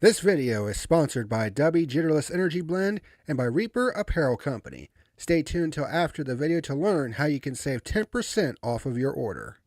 This video is sponsored by Dubby Jitterless Energy Blend and by Reaper Apparel Company. Stay tuned till after the video to learn how you can save 10% off of your order.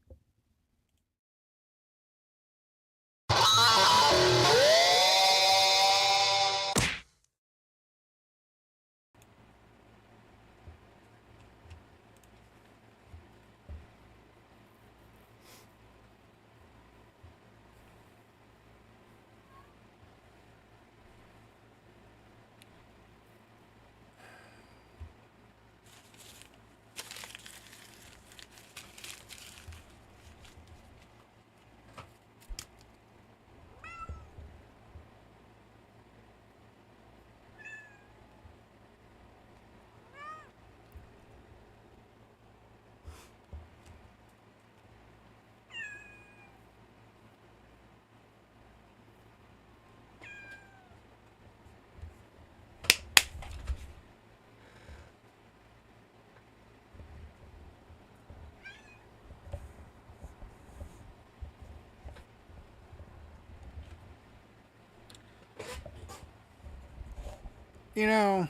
You know,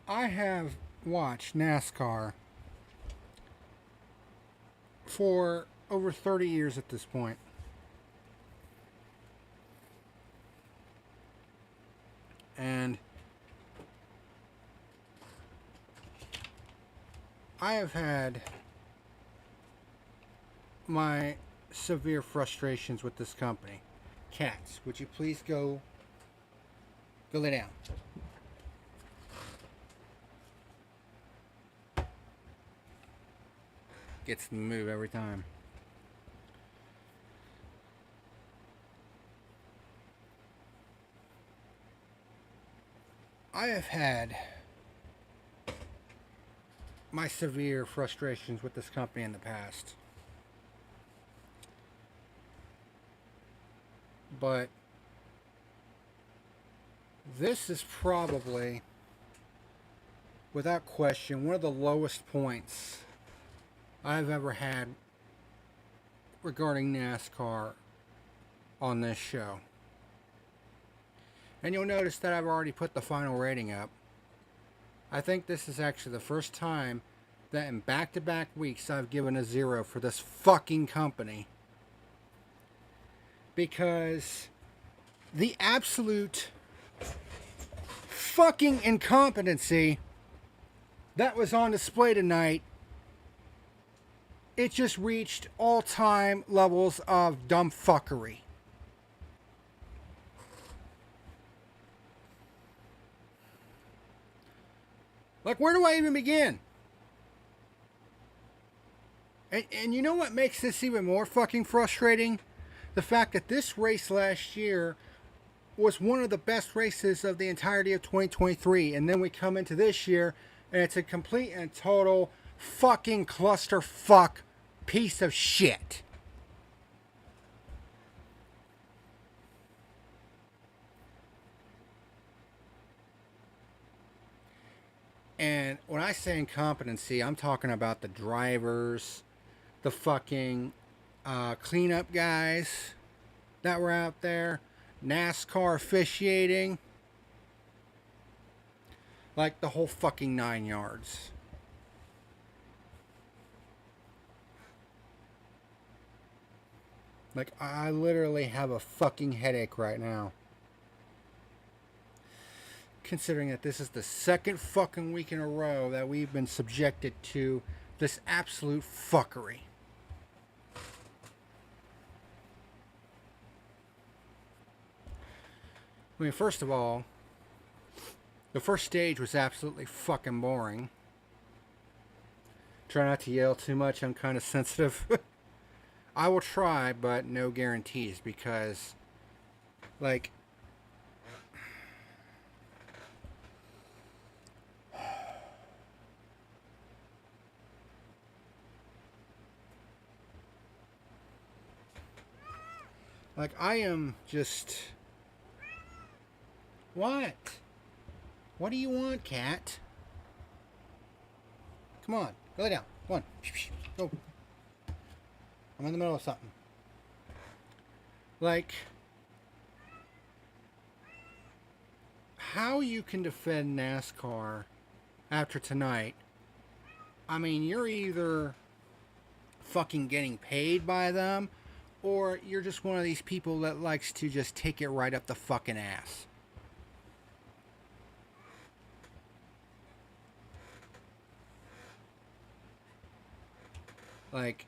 I have watched NASCAR for over 30 years at this point. And I have had my severe frustrations with this company. Cats, would you please go lay down? Gets to move every time. I have had my severe frustrations with this company in the past. But this is probably, without question, one of the lowest points I've ever had regarding NASCAR on this show. And you'll notice that I've already put the final rating up. I think this is actually the first time that in back-to-back weeks I've given a 0 for this fucking company. Because the absolute fucking incompetency that was on display tonight, it just reached all-time levels of dumb fuckery. Like, where do I even begin? And you know what makes this even more fucking frustrating? The fact that this race last year was one of the best races of the entirety of 2023. And then we come into this year, and it's a complete and total fucking clusterfuck piece of shit. And when I say incompetency, I'm talking about the drivers, the fucking cleanup guys that were out there, NASCAR officiating, like the whole fucking 9 yards. Like, I literally have a fucking headache right now. Considering that this is the second fucking week in a row that we've been subjected to this absolute fuckery. I mean, first of all, the first stage was absolutely fucking boring. Try not to yell too much, I'm kind of sensitive. I will try, but no guarantees, because, like, I am just... What? What do you want, cat? Come on, go lay down. Come on. Go. I'm in the middle of something. Like, how you can defend NASCAR after tonight, I mean, you're either fucking getting paid by them, or you're just one of these people that likes to just take it right up the fucking ass. Like,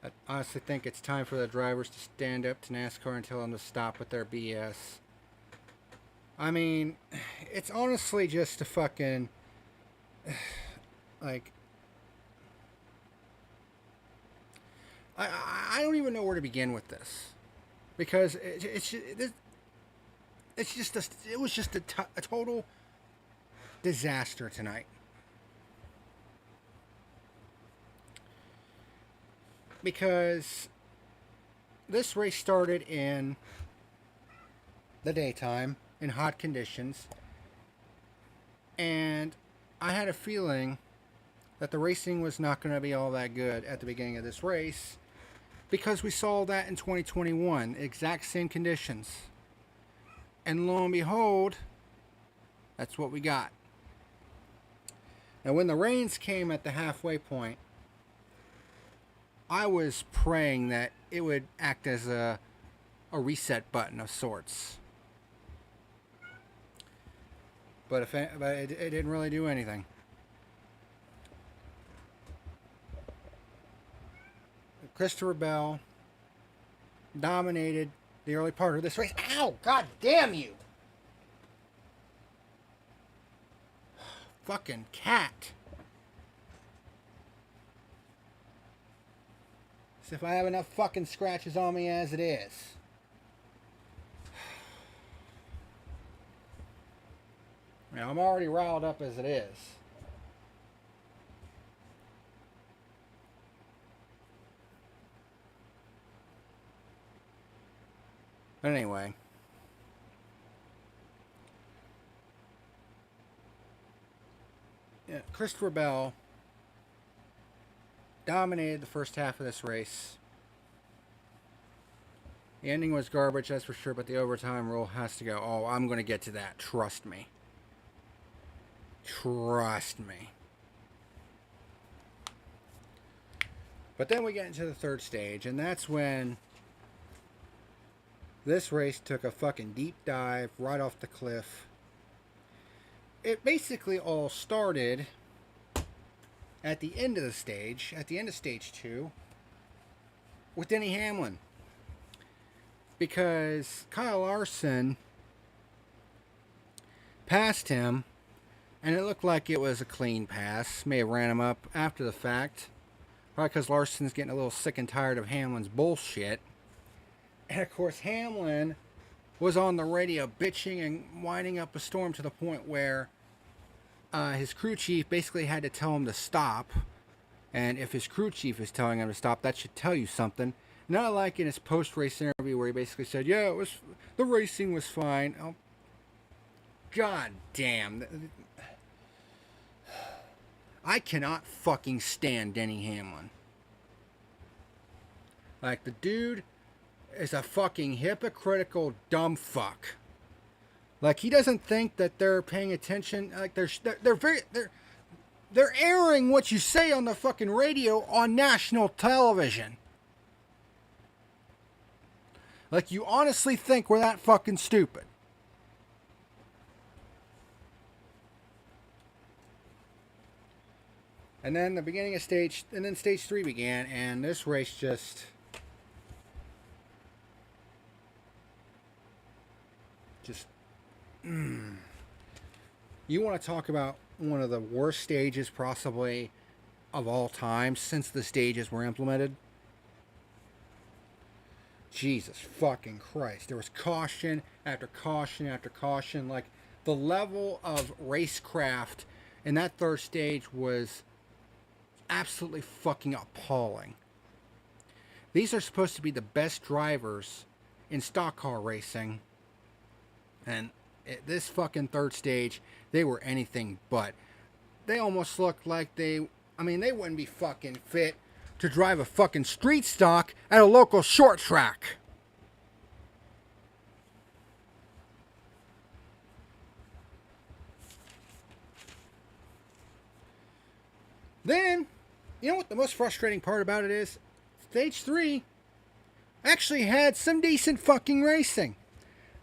I honestly think it's time for the drivers to stand up to NASCAR and tell them to stop with their BS. I mean, it's honestly just a fucking, like, I don't even know where to begin with this, because it was just a total disaster tonight. Because this race started in the daytime in hot conditions, and I had a feeling that the racing was not going to be all that good at the beginning of this race, because we saw that in 2021, exact same conditions. And lo and behold, that's what we got. Now, when the rains came at the halfway point, I was praying that it would act as a reset button of sorts. But it didn't really do anything. Christopher Bell dominated the early part of this race. Ow! God damn you! Fucking cat. As if I have enough fucking scratches on me as it is. Now, I'm already riled up as it is. But anyway. Yeah, Christopher Bell dominated the first half of this race. The ending was garbage, that's for sure, but the overtime rule has to go. Oh, I'm going to get to that. Trust me. Trust me. But then we get into the third stage, and that's when this race took a fucking deep dive right off the cliff. It basically all started at the end of the stage, at the end of stage 2, with Denny Hamlin. Because Kyle Larson passed him, and it looked like it was a clean pass. May have ran him up after the fact. Probably because Larson's getting a little sick and tired of Hamlin's bullshit. And of course, Hamlin was on the radio bitching and whining up a storm to the point where his crew chief basically had to tell him to stop. And if his crew chief is telling him to stop, that should tell you something. Not like in his post-race interview where he basically said, yeah, the racing was fine. Oh, god damn. I cannot fucking stand Denny Hamlin. Like, the dude is a fucking hypocritical dumb fuck. Like, he doesn't think that they're paying attention. Like, they're airing what you say on the fucking radio on national television. Like, you honestly think we're that fucking stupid. And then the beginning of stage 3 began, and this race just you want to talk about one of the worst stages possibly of all time since the stages were implemented? Jesus fucking Christ. There was caution after caution after caution. Like, the level of racecraft in that third stage was absolutely fucking appalling. These are supposed to be the best drivers in stock car racing, and This fucking third stage, they were anything but. They almost looked like they wouldn't be fucking fit to drive a fucking street stock at a local short track. Then, you know what the most frustrating part about it is? Stage 3 actually had some decent fucking racing.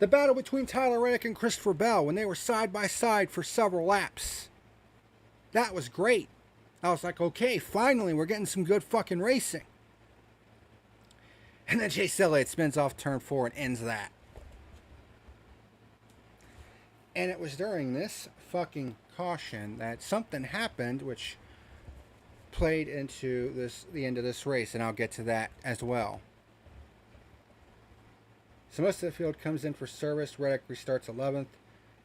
The battle between Tyler Reddick and Christopher Bell when they were side by side for several laps. That was great. I was like, okay, finally we're getting some good fucking racing. And then Chase Elliott spins off turn 4 and ends that. And it was during this fucking caution that something happened which played into the end of this race, and I'll get to that as well. So most of the field comes in for service. Reddick restarts 11th.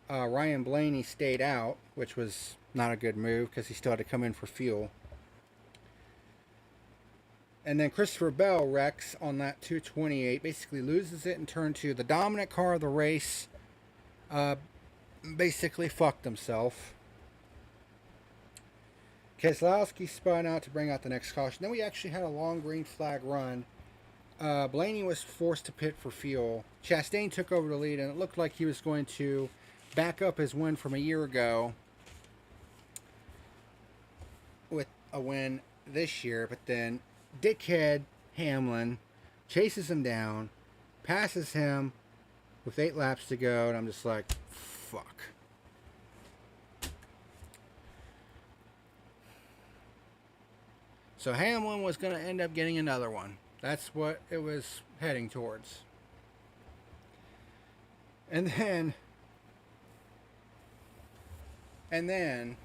Ryan Blaney stayed out, which was not a good move because he still had to come in for fuel. And then Christopher Bell wrecks on that 228, basically loses it in turn 2. The dominant car of the race basically fucked himself. Keselowski spun out to bring out the next caution. Then we actually had a long green flag run. Blaney was forced to pit for fuel. Chastain took over the lead, and it looked like he was going to back up his win from a year ago with a win this year. But then dickhead Hamlin chases him down, passes him with 8 laps to go, and I'm just like, fuck. So Hamlin was going to end up getting another one. That's what it was heading towards. And then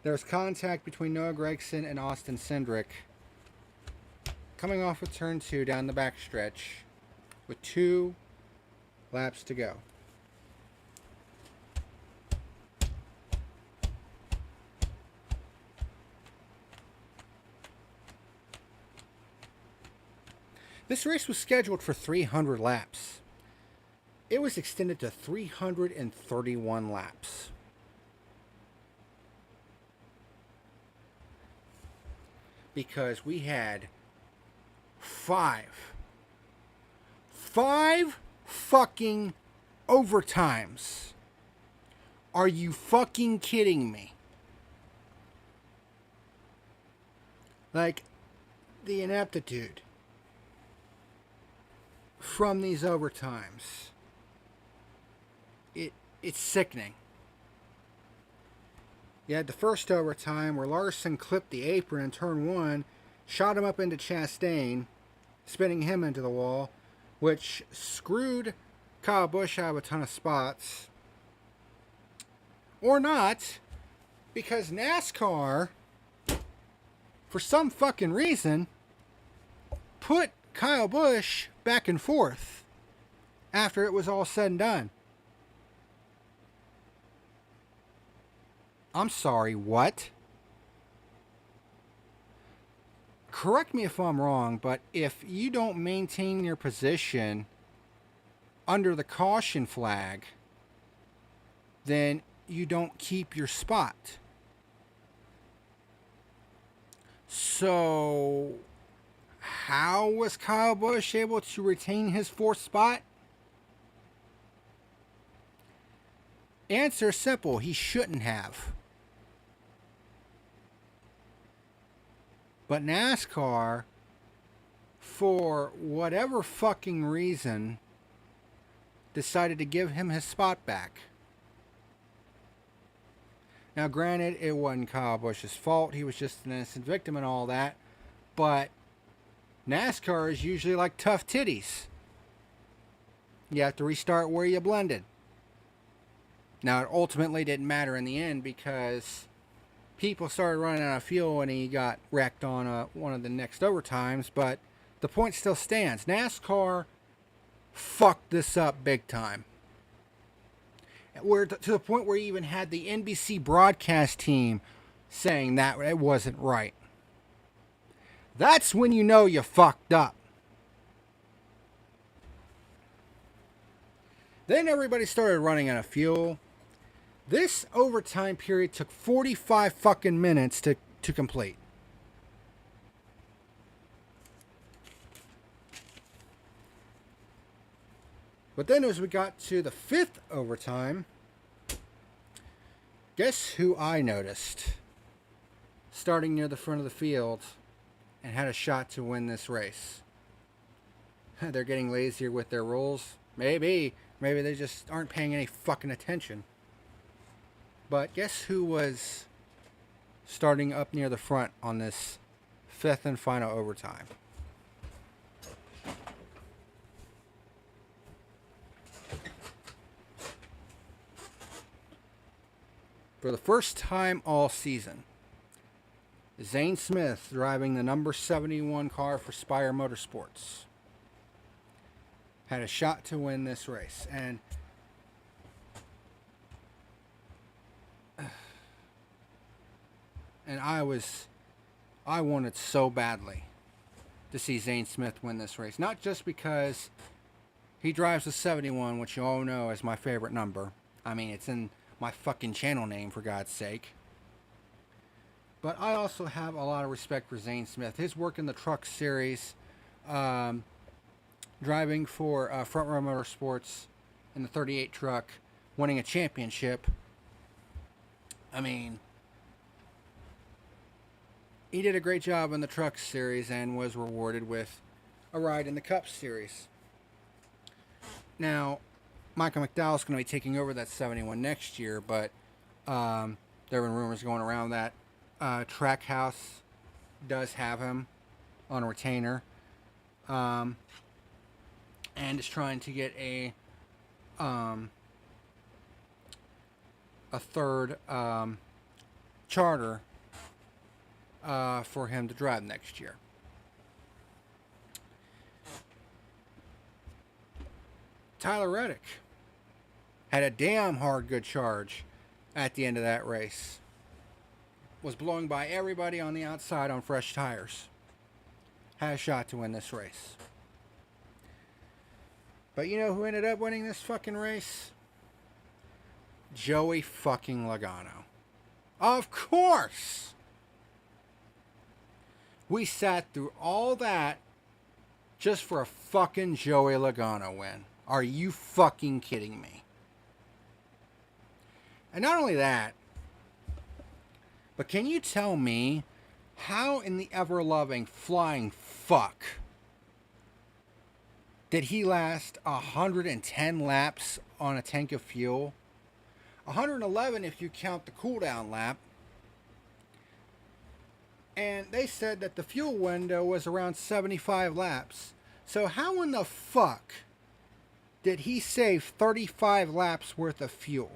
there's contact between Noah Gragson and Austin Cindric coming off of turn 2 down the backstretch with 2 laps to go. This race was scheduled for 300 laps. It was extended to 331 laps. Because we had 5 fucking overtimes. Are you fucking kidding me? Like, the ineptitude from these overtimes. It's sickening. You had the first overtime where Larson clipped the apron in turn 1, shot him up into Chastain, spinning him into the wall, which screwed Kyle Busch out of a ton of spots. Or not, because NASCAR, for some fucking reason, put Kyle Busch back and forth after it was all said and done. I'm sorry, what? Correct me if I'm wrong, but if you don't maintain your position under the caution flag, then you don't keep your spot. So, how was Kyle Busch able to retain his 4th spot? Answer simple, he shouldn't have. But NASCAR, for whatever fucking reason, decided to give him his spot back. Now, granted, it wasn't Kyle Busch's fault. He was just an innocent victim and all that. But NASCAR is usually like tough titties. You have to restart where you blended. Now, it ultimately didn't matter in the end because people started running out of fuel and he got wrecked on one of the next overtimes. But the point still stands. NASCAR fucked this up big time. To the point where you even had the NBC broadcast team saying that it wasn't right. That's when you know you fucked up. Then everybody started running out of fuel. This overtime period took 45 fucking minutes to complete. But then as we got to the 5th overtime, guess who I noticed starting near the front of the field and had a shot to win this race? They're getting lazier with their rules. Maybe they just aren't paying any fucking attention. But guess who was starting up near the front on this 5th and final overtime? For the first time all season, Zane Smith, driving the number 71 car for Spire Motorsports, had a shot to win this race. And I wanted so badly to see Zane Smith win this race. Not just because he drives the 71, which you all know is my favorite number. I mean, it's in my fucking channel name, for God's sake. But I also have a lot of respect for Zane Smith. His work in the truck series, driving for Front Row Motorsports in the 38 truck, winning a championship. I mean, he did a great job in the truck series and was rewarded with a ride in the Cup series. Now, Michael McDowell's going to be taking over that 71 next year, but there have been rumors going around that Trackhouse does have him on a retainer, and is trying to get a third charter for him to drive next year. Tyler Reddick had a damn hard good charge at the end of that race. Was blowing by everybody on the outside on fresh tires. Had a shot to win this race. But you know who ended up winning this fucking race? Joey fucking Logano. Of course! We sat through all that just for a fucking Joey Logano win. Are you fucking kidding me? And not only that, but can you tell me how in the ever-loving flying fuck did he last 110 laps on a tank of fuel? 111 if you count the cooldown lap. And they said that the fuel window was around 75 laps. So how in the fuck did he save 35 laps worth of fuel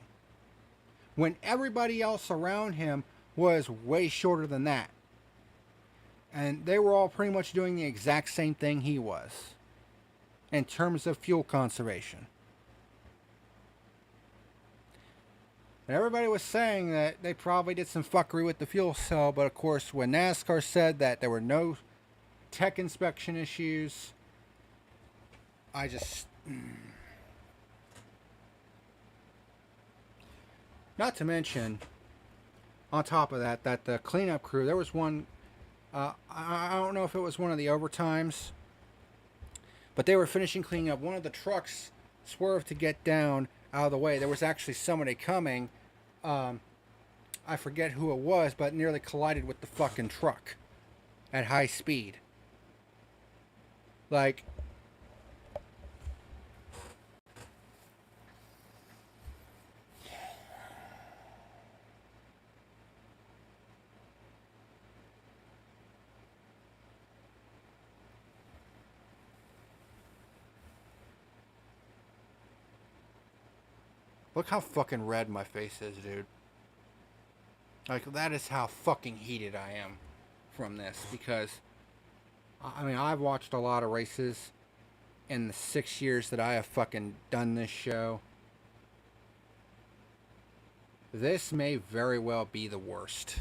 when everybody else around him was way shorter than that? And they were all pretty much doing the exact same thing he was in terms of fuel conservation. And everybody was saying that they probably did some fuckery with the fuel cell, but of course when NASCAR said that there were no tech inspection issues, I just... Not to mention, on top of that, that the cleanup crew, there was one, I don't know if it was one of the overtimes, but they were finishing cleaning up. One of the trucks swerved to get down out of the way. There was actually somebody coming, I forget who it was, but nearly collided with the fucking truck at high speed. Like, look how fucking red my face is, dude. Like, that is how fucking heated I am from this. Because, I mean, I've watched a lot of races in the 6 years that I have fucking done this show. This may very well be the worst.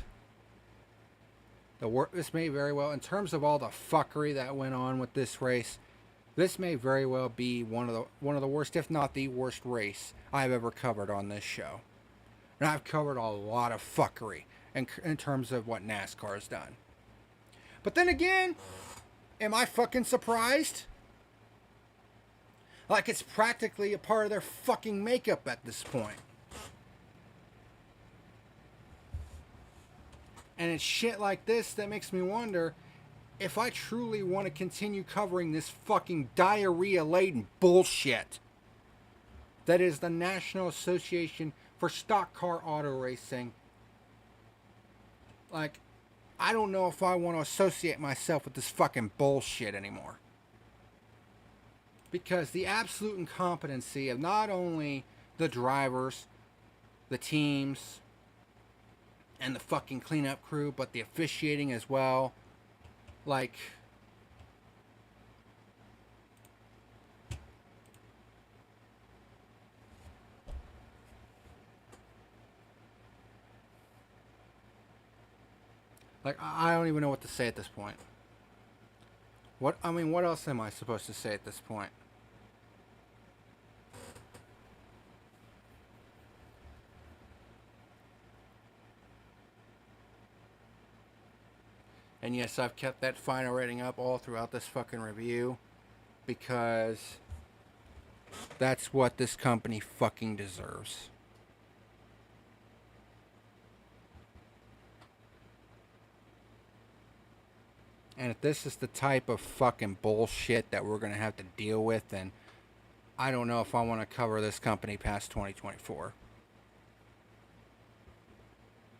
This may very well, in terms of all the fuckery that went on with this race, This may very well be one of the worst, if not the worst, race I've ever covered on this show. And I've covered a lot of fuckery in terms of what NASCAR has done. But then again, am I fucking surprised? Like it's practically a part of their fucking makeup at this point. And it's shit like this that makes me wonder if I truly want to continue covering this fucking diarrhea-laden bullshit that is the National Association for Stock Car Auto Racing. Like, I don't know if I want to associate myself with this fucking bullshit anymore. Because the absolute incompetency of not only the drivers, the teams, and the fucking cleanup crew, but the officiating as well. Like, I don't even know what to say at this point. What else am I supposed to say at this point? And yes, I've kept that final rating up all throughout this fucking review because that's what this company fucking deserves. And if this is the type of fucking bullshit that we're going to have to deal with, then I don't know if I want to cover this company past 2024.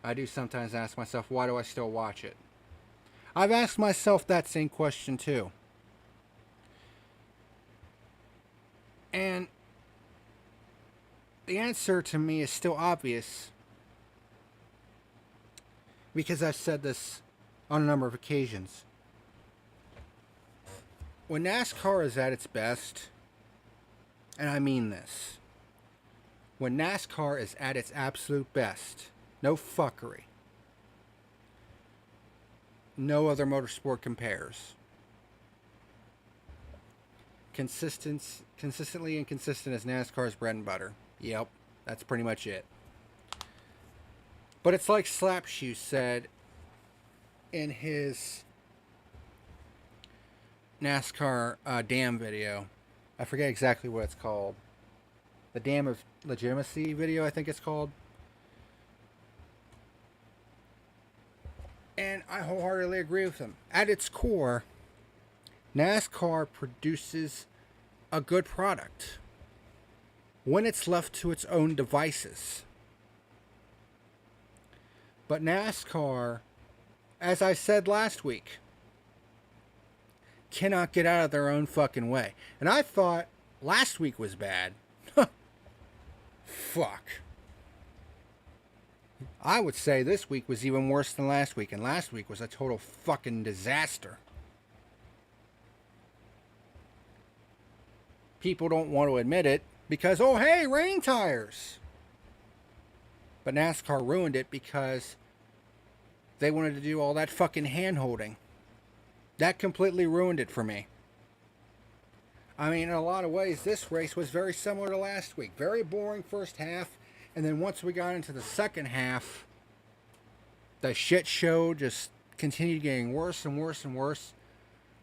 I do sometimes ask myself, why do I still watch it? I've asked myself that same question too. And the answer to me is still obvious. Because I've said this on a number of occasions. When NASCAR is at its best, and I mean this, when NASCAR is at its absolute best, no fuckery, no other motorsport compares. Consistently inconsistent as NASCAR's bread and butter. Yep, that's pretty much it. But it's like Slapshoe said in his NASCAR Dam video. I forget exactly what it's called. The Dam of Legitimacy video, I think it's called. And I wholeheartedly agree with him. At its core, NASCAR produces a good product when it's left to its own devices. But NASCAR, as I said last week, cannot get out of their own fucking way. And I thought last week was bad. Fuck. I would say this week was even worse than last week, and last week was a total fucking disaster. People don't want to admit it because, oh hey, rain tires. But NASCAR ruined it because they wanted to do all that fucking hand-holding. That completely ruined it for me. I mean, in a lot of ways, this race was very similar to last week. Very boring first half, and then once we got into the second half, the shit show just continued getting worse and worse and worse.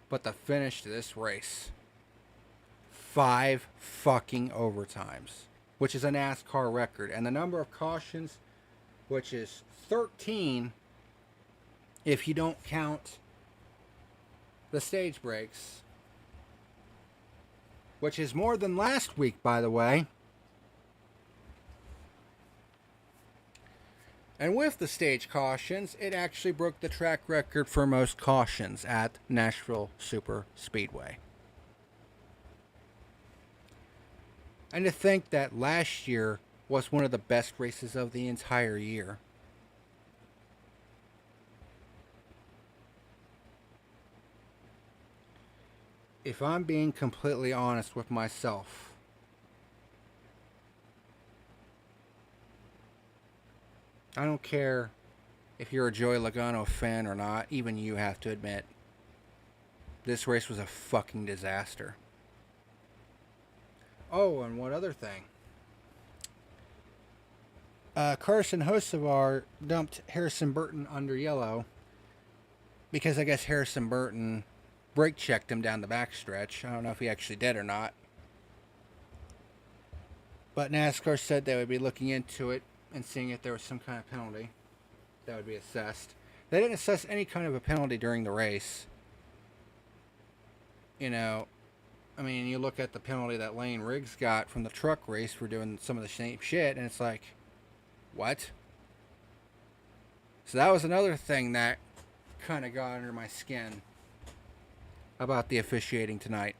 But the finish to this race, 5 fucking overtimes, which is a NASCAR record, and the number of cautions, which is 13 if you don't count the stage breaks, which is more than last week, by the way. And with the stage cautions, it actually broke the track record for most cautions at Nashville Super Speedway. And to think that last year was one of the best races of the entire year. If I'm being completely honest with myself, I don't care if you're a Joey Logano fan or not, even you have to admit, this race was a fucking disaster. Oh, and one other thing. Carson Hocevar dumped Harrison Burton under yellow because I guess Harrison Burton brake checked him down the backstretch. I don't know if he actually did or not. But NASCAR said they would be looking into it and seeing if there was some kind of penalty that would be assessed. They didn't assess any kind of a penalty during the race. You know, I mean, you look at the penalty that Lane Riggs got from the truck race for doing some of the same shit, and it's like, what? So that was another thing that kind of got under my skin about the officiating tonight.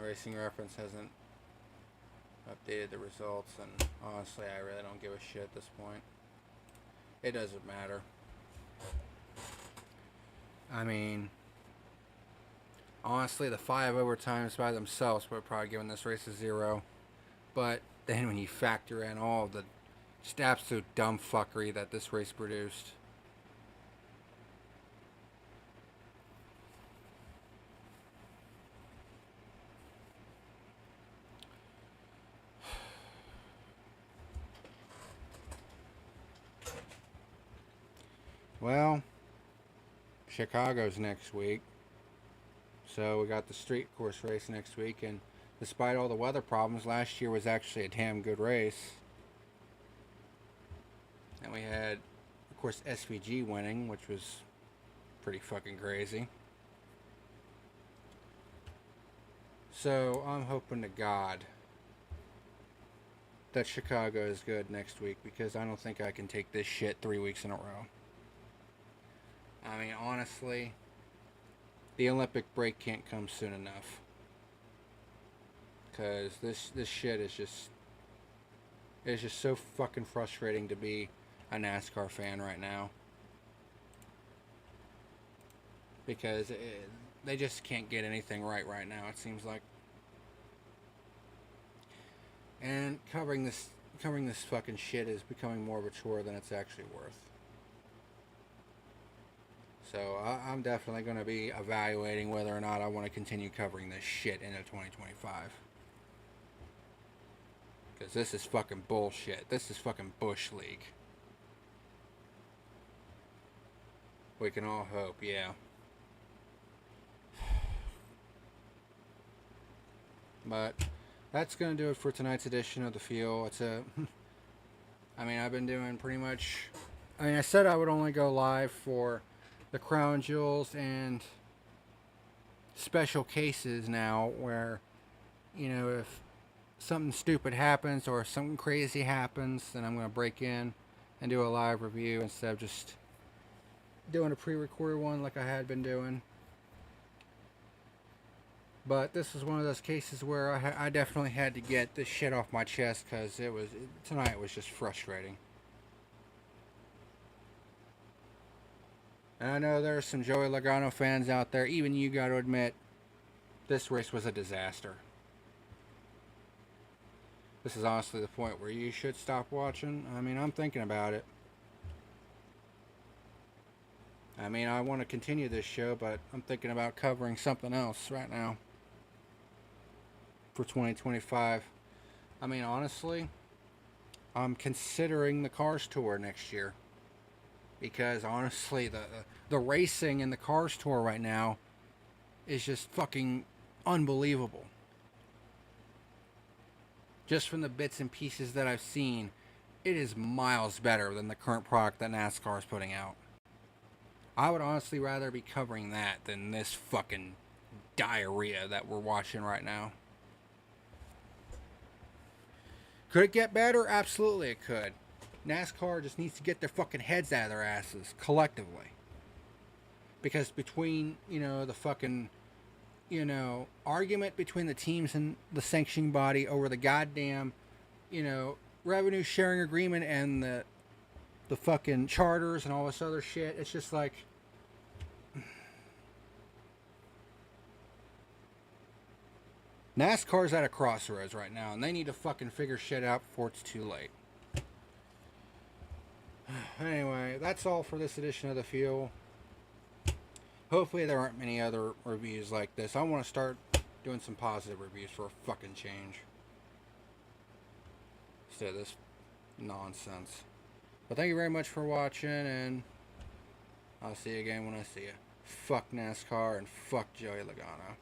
Racing Reference hasn't updated the results, and honestly, I really don't give a shit at this point. It doesn't matter. I mean, honestly, the 5 overtimes by themselves would have probably given this race a 0. But then when you factor in all the just absolute dumb fuckery that this race produced, well, Chicago's next week. So we got the street course race next week, and despite all the weather problems, last year was actually a damn good race. And we had, of course, SVG winning, which was pretty fucking crazy. So I'm hoping to God that Chicago is good next week, because I don't think I can take this shit 3 weeks in a row. I mean, honestly, the Olympic break can't come soon enough, because this shit is just so fucking frustrating to be a NASCAR fan right now, because they just can't get anything right now, it seems like. And covering this fucking shit is becoming more of a chore than it's actually worth. So I'm definitely going to be evaluating whether or not I want to continue covering this shit into 2025. Because this is fucking bullshit. This is fucking Bush League. We can all hope, yeah. But that's going to do it for tonight's edition of The Fuel. I mean, I've been doing pretty much... I mean, I said I would only go live for the crown jewels and special cases now, where, you know, if something stupid happens or something crazy happens, then I'm going to break in and do a live review instead of just doing a pre-recorded one like I had been doing. But this was one of those cases where I definitely had to get this shit off my chest, because tonight was just frustrating. And I know there are some Joey Logano fans out there, even you got to admit, this race was a disaster. This is honestly the point where you should stop watching. I mean, I'm thinking about it. I mean, I want to continue this show, but I'm thinking about covering something else right now for 2025. I mean, honestly, I'm considering the Cars Tour next year. Because honestly, the racing in the Cars Tour right now is just fucking unbelievable. Just from the bits and pieces that I've seen, it is miles better than the current product that NASCAR is putting out. I would honestly rather be covering that than this fucking diarrhea that we're watching right now. Could it get better? Absolutely it could. NASCAR just needs to get their fucking heads out of their asses collectively. Because between, the fucking, argument between the teams and the sanctioning body over the goddamn, revenue sharing agreement and the fucking charters and all this other shit, it's just like, NASCAR's at a crossroads right now, and they need to fucking figure shit out before it's too late. Anyway, that's all for this edition of The Fuel. Hopefully there aren't many other reviews like this. I want to start doing some positive reviews for a fucking change, instead of this nonsense. But thank you very much for watching, and I'll see you again when I see you. Fuck NASCAR and fuck Joey Logano.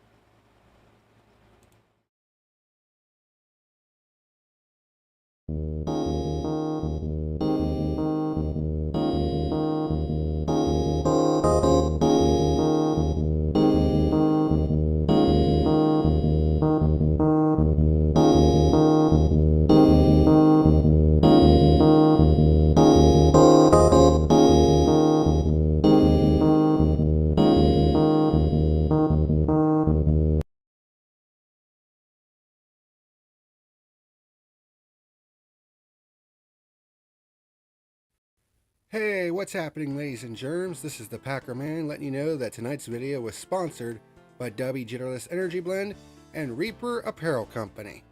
Hey, what's happening, ladies and germs? This is the PackerMan letting you know that tonight's video was sponsored by Dubby Jitterness Energy Blend and Reaper Apparel Company.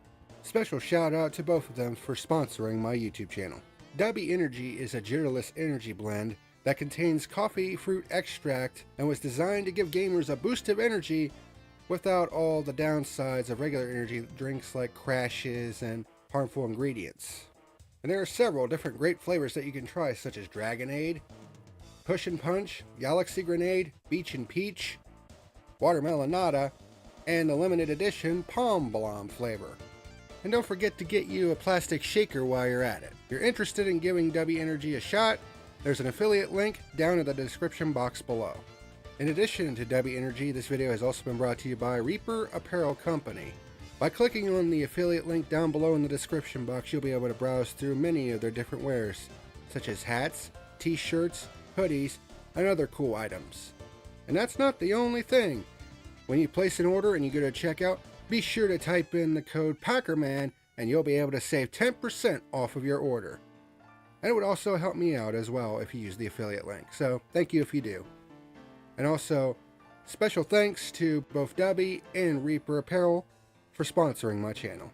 Special shout out to both of them for sponsoring my YouTube channel. Dubby Energy is a jitterless energy blend that contains coffee fruit extract and was designed to give gamers a boost of energy without all the downsides of regular energy drinks like crashes and harmful ingredients. And there are several different great flavors that you can try, such as Dragonade, Push and Punch, Galaxy Grenade, Beach and Peach, Watermelonada, and the limited edition Palm Blom flavor. And don't forget to get you a plastic shaker while you're at it. If you're interested in giving Dubby Energy a shot, there's an affiliate link down in the description box below. In addition to Dubby Energy, this video has also been brought to you by Reaper Apparel Company. By clicking on the affiliate link down below in the description box, you'll be able to browse through many of their different wares, such as hats, t-shirts, hoodies, and other cool items. And that's not the only thing. When you place an order and you go to checkout, be sure to type in the code PackerMan and you'll be able to save 10% off of your order. And it would also help me out as well if you use the affiliate link, so thank you if you do. And also, special thanks to both Dubby and Reaper Apparel for sponsoring my channel.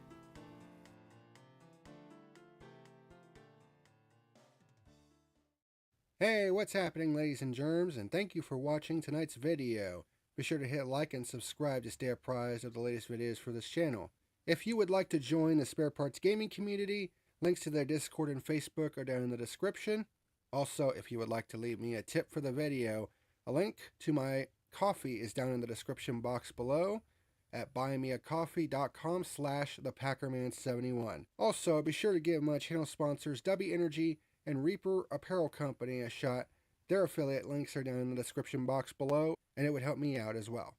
Hey, what's happening, ladies and germs, and thank you for watching tonight's video. Be sure to hit like and subscribe to stay apprised of the latest videos for this channel. If you would like to join the Spare Parts Gaming community, links to their Discord and Facebook are down in the description. Also, if you would like to leave me a tip for the video, a link to my coffee is down in the description box below at buymeacoffee.com/thepackerman71. Also, be sure to give my channel sponsors Dubby Energy and Reaper Apparel Company a shot. Their affiliate links are down in the description box below, and it would help me out as well.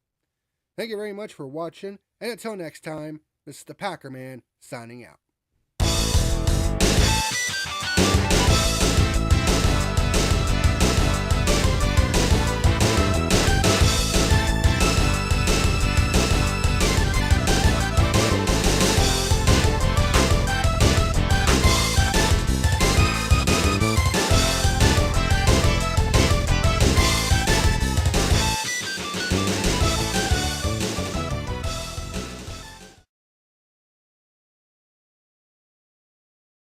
Thank you very much for watching, and until next time, this is the PackerMan signing out.